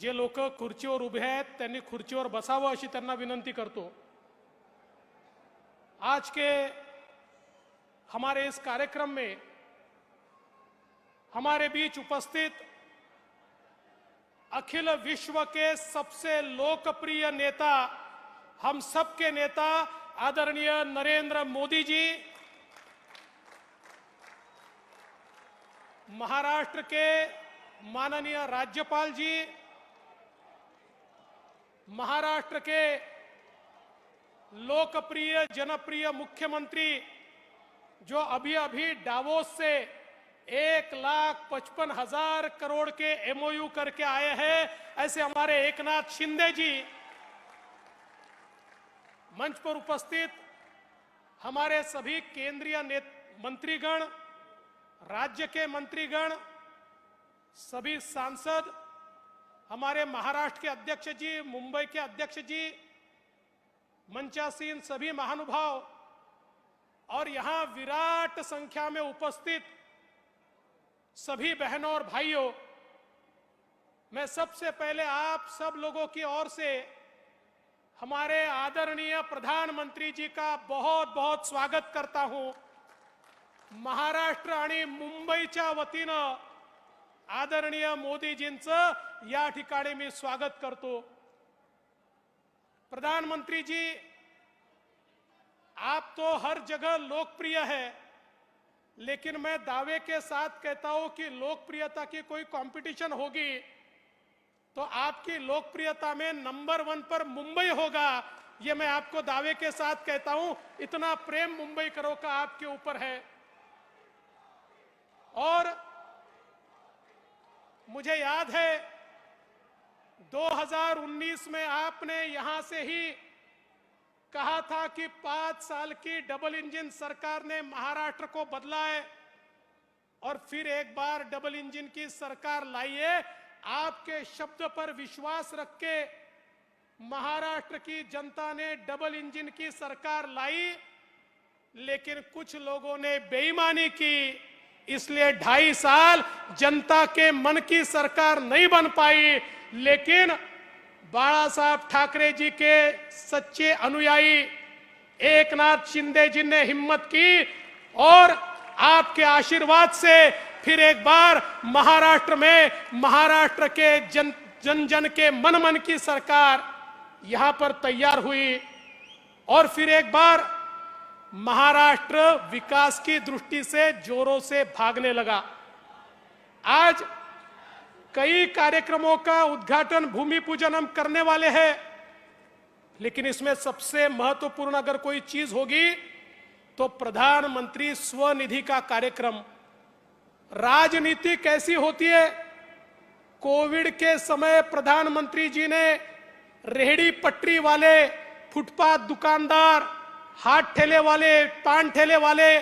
जे लोक खुर्चीवर उभे आहेत त्यांनी खुर्चीवर बसावं अशी त्यांना विनंती करतो। आज के हमारे इस कार्यक्रम में हमारे बीच उपस्थित अखिल विश्व के सबसे लोकप्रिय नेता, हम सबके नेता आदरणीय नरेंद्र मोदी जी, महाराष्ट्र के माननीय राज्यपाल जी, महाराष्ट्र के लोकप्रिय जनप्रिय मुख्यमंत्री जो अभी अभी डावोस से 1,55,000 करोड़ के एमओयू करके आए हैं, ऐसे हमारे एकनाथ शिंदे जी, मंच पर उपस्थित हमारे सभी केंद्रीय मंत्रीगण, राज्य के मंत्रीगण, सभी सांसद, हमारे महाराष्ट्र के अध्यक्ष जी, मुंबई के अध्यक्ष जी, मंचासीन सभी महानुभाव और यहां विराट संख्या में उपस्थित सभी बहनों और भाइयों, मैं सबसे पहले आप सब लोगों की ओर से हमारे आदरणीय प्रधानमंत्री जी का बहुत बहुत स्वागत करता हूं। महाराष्ट्र आणि मुंबईच्या वतीनं आदरणीय मोदीजींचं या ठिकाणी मी स्वागत करतो। प्रधानमंत्री जी, आप तो हर जगह लोकप्रिय है, लेकिन मैं दावे के साथ कहता हूं कि लोकप्रियता की कोई कंपटीशन होगी तो आपकी लोकप्रियता में नंबर 1 पर मुंबई होगा। ये मैं आपको दावे के साथ कहता हूं, इतना प्रेम मुंबई करो का आपके ऊपर है। और मुझे याद है 2019 में आपने यहां से ही कहा था कि 5 साल की डबल इंजन सरकार ने महाराष्ट्र को बदला है और फिर एक बार डबल इंजन की सरकार लाई है। आपके शब्द पर विश्वास रख के महाराष्ट्र की जनता ने डबल इंजन की सरकार लाई, लेकिन कुछ लोगों ने बेईमानी की, इसलिए 2.5 साल जनता के मन की सरकार नहीं बन पाई। लेकिन बाला साहब ठाकरे जी के सच्चे अनुयायी एकनाथ शिंदे जी ने हिम्मत की और आपके आशीर्वाद से फिर एक बार महाराष्ट्र में महाराष्ट्र के जन जन के मन की सरकार यहां पर तैयार हुई और फिर एक बार महाराष्ट्र विकास की दृष्टि से जोरों से भागने लगा। आज कई कार्यक्रमों का उद्घाटन, भूमि पूजन हम करने वाले हैं, लेकिन इसमें सबसे महत्वपूर्ण अगर कोई चीज होगी तो प्रधानमंत्री स्वनिधि का कार्यक्रम। राजनीति कैसी होती है? कोविड के समय प्रधानमंत्री जी ने रेहड़ी पटरी वाले, फुटपाथ दुकानदार, हाथ ठेले वाले, पान ठेले वाले,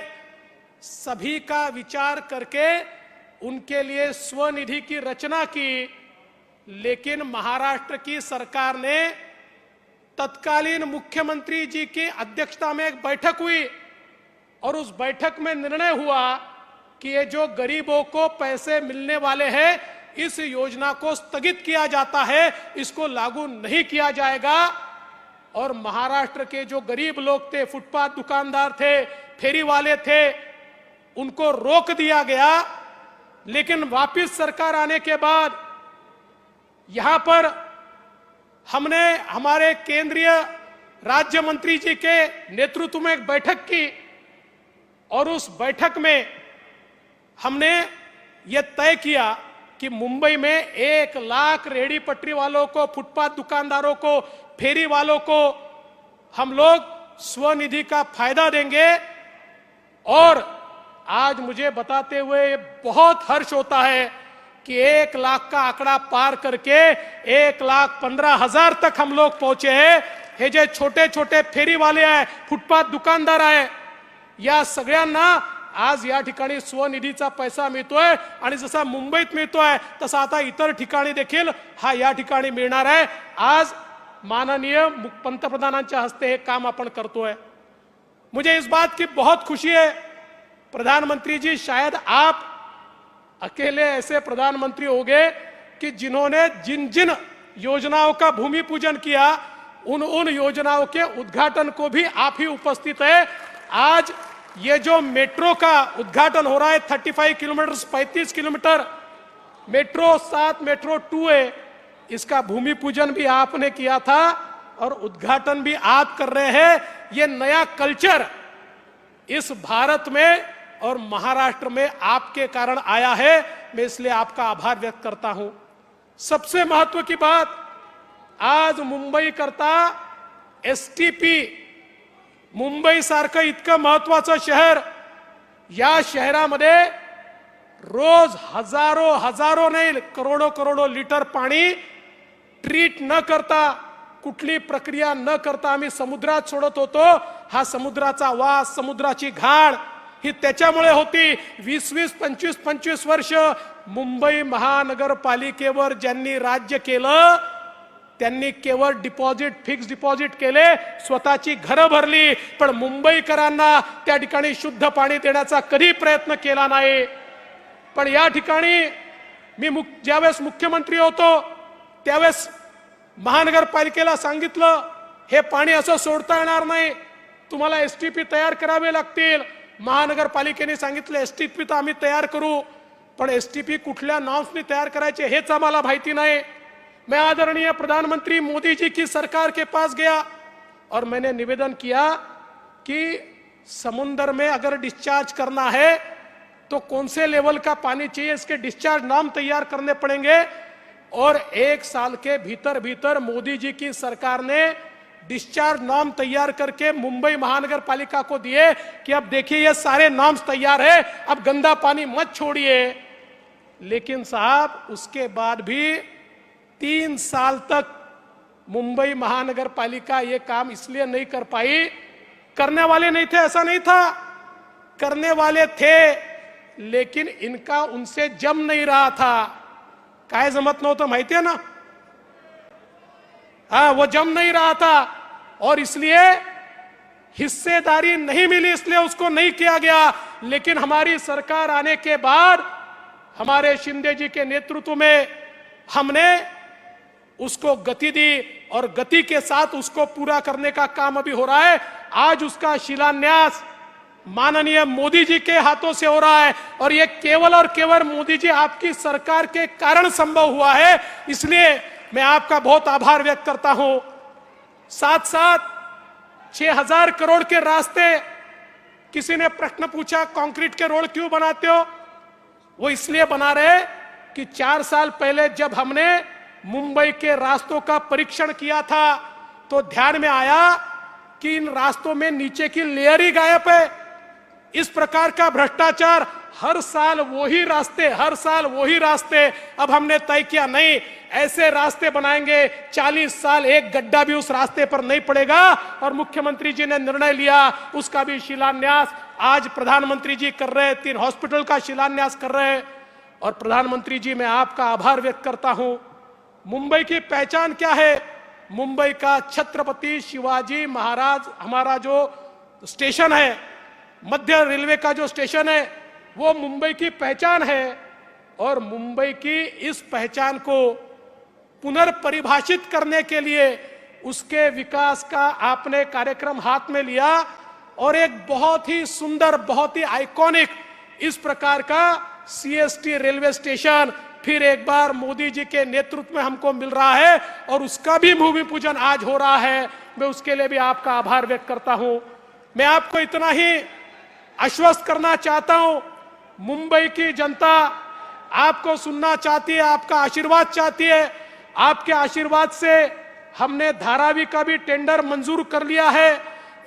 सभी का विचार करके उनके लिए स्वनिधि की रचना की। लेकिन महाराष्ट्र की सरकार ने तत्कालीन मुख्यमंत्री जी की अध्यक्षता में एक बैठक हुई और उस बैठक में निर्णय हुआ कि ये जो गरीबों को पैसे मिलने वाले हैं, इस योजना को स्थगित किया जाता है, इसको लागू नहीं किया जाएगा। और महाराष्ट्र के जो गरीब लोग थे, फुटपाथ दुकानदार थे, फेरी वाले थे, उनको रोक दिया गया। लेकिन वापस सरकार आने के बाद यहां पर हमने हमारे केंद्रीय राज्य मंत्री जी के नेतृत्व में एक बैठक की और उस बैठक में हमने यह तय किया कि मुंबई में 1 लाख रेहड़ी पटरी वालों को, फुटपाथ दुकानदारों को, फेरी वालों को हम लोग स्वनिधि का फायदा देंगे। और आज मुझे बताते हुए बहुत हर्ष होता है कि 1 लाख का आंकड़ा पार करके 1,15,000 तक हम लोग पहुंचे हैं। हे जे छोटे छोटे फेरी वाले आहे, फुटपाथ दुकानदार आहे, या सगळ्यांना आज या ठिकाणी स्वनिधीचा पैसा मिळतोय आणि जसा मुंबईत मिळतोय तसा आता इतर ठिकाणी देखील हा या ठिकाणी मिळणार आहे। आज माननीय पंतप्रधानांच्या हस्ते हे काम आपण करतोय। मुझे इस बात की बहुत खुशी है प्रधानमंत्री जी, शायद आप अकेले ऐसे प्रधानमंत्री होंगे कि जिन्होंने जिन जिन योजनाओं का भूमि पूजन किया उन योजनाओं के उद्घाटन को भी आप ही उपस्थित है। आज ये जो मेट्रो का उद्घाटन हो रहा है 35 किलोमीटर 35 किलोमीटर मेट्रो 7 मेट्रो 2 है, इसका भूमि पूजन भी आपने किया था और उद्घाटन भी आप कर रहे हैं। ये नया कल्चर इस भारत में और महाराष्ट्र में आपके कारण आया है। मैं इसलिए आपका आभार व्यक्त करता हूं। सबसे महत्व की बात, आज मुंबई करता एसटीपी, मुंबई सारखं इतकं महत्वाचं शहर, या शहरामध्ये रोज हजारो नाही करोडो लिटर पाणी ट्रीट न करता, कुठली प्रक्रिया न करता आम्ही समुद्रात सोडत होतो। हा समुद्राचा वास, समुद्राची घाण ही त्याच्यामुळे होती। 20-20, 25-25 वर्ष मुंबई महानगरपालिकेवर ज्यांनी राज्य केलं त्यांनी केवळ डिपॉझिट, फिक्स डिपॉझिट केले, स्वतःची घरं भरली, पण मुंबईकरांना त्या ठिकाणी शुद्ध पाणी देण्याचा कधी प्रयत्न केला नाही। पण या ठिकाणी मी ज्यावेळेस मुख्यमंत्री होतो त्यावेळेस महानगरपालिकेला सांगितलं हे पाणी असं सोडता येणार नाही, तुम्हाला एसटीपी तयार करावे लागतील। महानगरपालिकेने सांगितलं एसटीपी तर आम्ही तयार करू, पण एसटीपी कुठल्या नॉर्म्सनी तयार करायचे हेच आम्हाला माहिती नाही। मैं आदरणीय प्रधानमंत्री मोदी जी की सरकार के पास गया और मैंने निवेदन किया कि समुद्र में अगर डिस्चार्ज करना है तो कौन से लेवल का पानी चाहिए, इसके डिस्चार्ज नॉर्म तैयार करने पड़ेंगे। और 1 साल के भीतर भीतर मोदी जी की सरकार ने डिस्चार्ज नॉर्म तैयार करके मुंबई महानगर पालिका को दिए कि अब देखिए ये सारे नॉर्म्स तैयार है, अब गंदा पानी मत छोड़िए। लेकिन साहब उसके बाद भी 3 साल तक मुंबई महानगर पालिका ये काम इसलिए नहीं कर पाई, करने वाले नहीं थे ऐसा नहीं था, करने वाले थे लेकिन इनका उनसे जम नहीं रहा था। काय जमत नव्हतं माहिती है ना, हाँ वो जम नहीं रहा था और इसलिए हिस्सेदारी नहीं मिली, इसलिए उसको नहीं किया गया। लेकिन हमारी सरकार आने के बाद हमारे शिंदे जी के नेतृत्व में हमने उसको गति दी और गति के साथ उसको पूरा करने का काम अभी हो रहा है। आज उसका शिलान्यास माननीय मोदी जी के हाथों से हो रहा है और ये केवल और केवल मोदी जी आपकी सरकार के कारण संभव हुआ है, इसलिए मैं आपका बहुत आभार व्यक्त करता हूं। साथ साथ 6000 करोड़ के रास्ते, किसी ने प्रश्न पूछा कंक्रीट के रोड क्यों बनाते हो, वो इसलिए बना रहे कि 4 साल पहले जब हमने मुंबई के रास्तों का परीक्षण किया था तो ध्यान में आया कि इन रास्तों में नीचे की लेयर ही गायब है। इस प्रकार का भ्रष्टाचार, हर साल वही रास्ते। अब हमने तय किया नहीं, ऐसे रास्ते बनाएंगे 40 साल एक गड्ढा भी उस रास्ते पर नहीं पड़ेगा। और मुख्यमंत्री जी ने निर्णय लिया, उसका भी शिलान्यास आज प्रधानमंत्री जी कर रहे हैं, 3 हॉस्पिटल का शिलान्यास कर रहे हैं। और प्रधानमंत्री जी मैं आपका आभार व्यक्त करता हूं। मुंबई की पहचान क्या है, मुंबई का छत्रपति शिवाजी महाराज हमारा जो स्टेशन है, मध्य रेलवे का जो स्टेशन है, वो मुंबई की पहचान है। और मुंबई की इस पहचान को पुनर्परिभाषित करने के लिए उसके विकास का आपने कार्यक्रम हाथ में लिया और एक बहुत ही सुंदर, बहुत ही आइकॉनिक इस प्रकार का सीएसटी रेलवे स्टेशन फिर एक बार मोदी जी के नेतृत्व में हमको मिल रहा है और उसका भी भूमि पूजन आज हो रहा है। मैं उसके लिए भी आपका आभार व्यक्त करता हूं। मैं आपको इतना ही आश्वस्त करना चाहता हूं, मुंबई की जनता आपको सुनना चाहती है, आपका आशीर्वाद चाहती है। आपके आशीर्वाद से हमने धारावी का भी टेंडर मंजूर कर लिया है।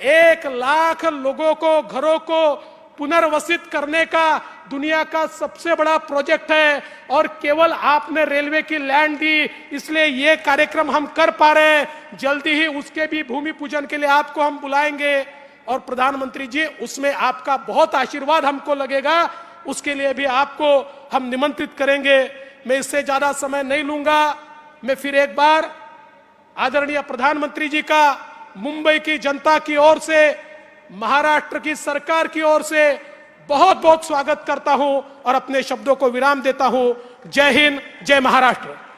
1 लाख लोगों को, घरों को पुनर्वसित करने का दुनिया का सबसे बड़ा प्रोजेक्ट है और केवल आपने रेलवे की लैंड दी, इसलिए ये कार्यक्रम हम कर पा रहे हैं। जल्दी ही उसके भी भूमि पूजन के लिए आपको हम बुलाएंगे और प्रधानमंत्री जी उसमें आपका बहुत आशीर्वाद हमको लगेगा, उसके लिए भी आपको हम निमंत्रित करेंगे। मैं इससे ज्यादा समय नहीं लूंगा। मैं फिर एक बार आदरणीय प्रधानमंत्री जी का मुंबई की जनता की ओर से, महाराष्ट्र की सरकार की ओर से बहुत बहुत स्वागत करता हूं और अपने शब्दों को विराम देता हूं। जय हिंद, जय महाराष्ट्र।